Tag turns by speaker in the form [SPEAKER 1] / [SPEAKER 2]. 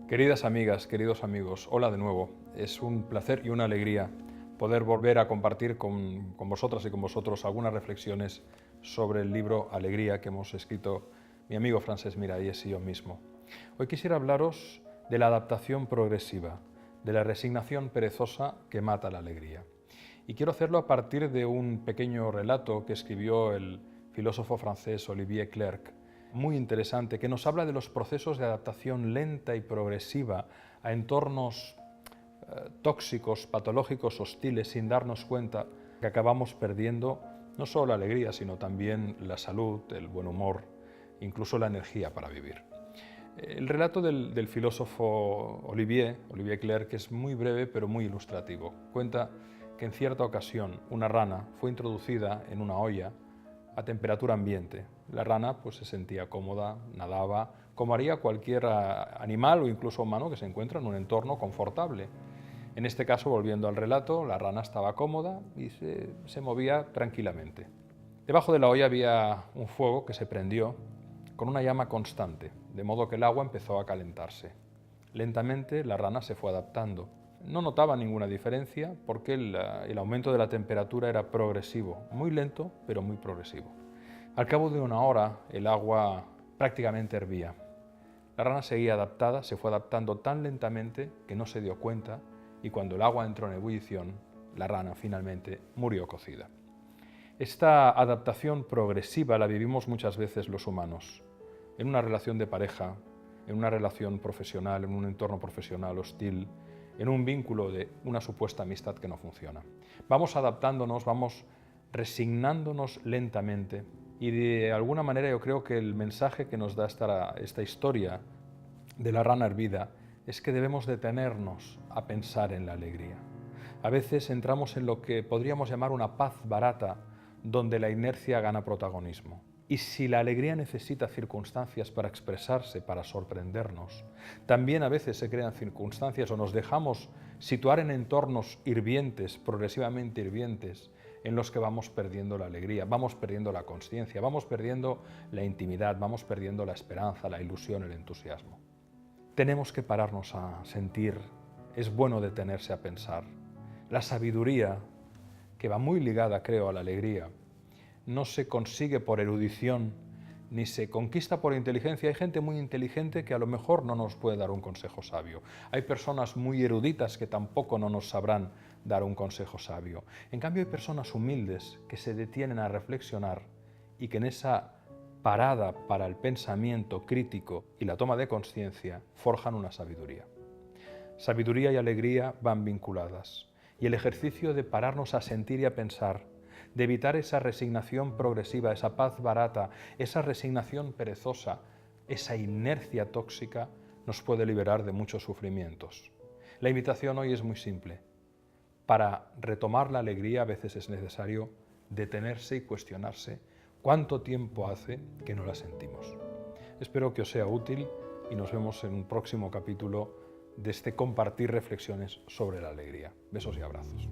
[SPEAKER 1] Queridas amigas, queridos amigos, hola de nuevo. Es un placer y una alegría poder volver a compartir con vosotras y con vosotros algunas reflexiones sobre el libro Alegría que hemos escrito mi amigo Francesc Miralles y yo mismo. Hoy quisiera hablaros de la adaptación progresiva, de la resignación perezosa que mata la alegría. Y quiero hacerlo a partir de un pequeño relato que escribió el filósofo francés Olivier Clerc, muy interesante, que nos habla de los procesos de adaptación lenta y progresiva a entornos tóxicos, patológicos, hostiles, sin darnos cuenta que acabamos perdiendo no solo la alegría, sino también la salud, el buen humor, incluso la energía para vivir. El relato del filósofo Olivier Clerc es muy breve pero muy ilustrativo. Cuenta que en cierta ocasión una rana fue introducida en una olla a temperatura ambiente. La rana pues se sentía cómoda, nadaba, como haría cualquier animal o incluso humano que se encuentra en un entorno confortable. En este caso, volviendo al relato, la rana estaba cómoda y se movía tranquilamente. Debajo de la olla había un fuego que se prendió con una llama constante, de modo que el agua empezó a calentarse. Lentamente la rana se fue adaptando. No notaba ninguna diferencia porque el aumento de la temperatura era progresivo, muy lento, pero muy progresivo. Al cabo de una hora, el agua prácticamente hervía. La rana seguía adaptada, se fue adaptando tan lentamente que no se dio cuenta y cuando el agua entró en ebullición, la rana finalmente murió cocida. Esta adaptación progresiva la vivimos muchas veces los humanos, en una relación de pareja, en una relación profesional, en un entorno profesional hostil, en un vínculo de una supuesta amistad que no funciona. Vamos adaptándonos, vamos resignándonos lentamente y de alguna manera yo creo que el mensaje que nos da esta historia de la rana hervida es que debemos detenernos a pensar en la alegría. A veces entramos en lo que podríamos llamar una paz barata, donde la inercia gana protagonismo. Y si la alegría necesita circunstancias para expresarse, para sorprendernos, también a veces se crean circunstancias o nos dejamos situar en entornos hirvientes, progresivamente hirvientes, en los que vamos perdiendo la alegría, vamos perdiendo la consciencia, vamos perdiendo la intimidad, vamos perdiendo la esperanza, la ilusión, el entusiasmo. Tenemos que pararnos a sentir, es bueno detenerse a pensar. La sabiduría, que va muy ligada, creo, a la alegría, no se consigue por erudición ni se conquista por inteligencia. Hay gente muy inteligente que a lo mejor no nos puede dar un consejo sabio. Hay personas muy eruditas que tampoco no nos sabrán dar un consejo sabio. En cambio, hay personas humildes que se detienen a reflexionar y que en esa parada para el pensamiento crítico y la toma de conciencia forjan una sabiduría. Sabiduría y alegría van vinculadas. Y el ejercicio de pararnos a sentir y a pensar, de evitar esa resignación progresiva, esa paz barata, esa resignación perezosa, esa inercia tóxica, nos puede liberar de muchos sufrimientos. La invitación hoy es muy simple. Para retomar la alegría a veces es necesario detenerse y cuestionarse cuánto tiempo hace que no la sentimos. Espero que os sea útil y nos vemos en un próximo capítulo de este compartir reflexiones sobre la alegría. Besos y abrazos.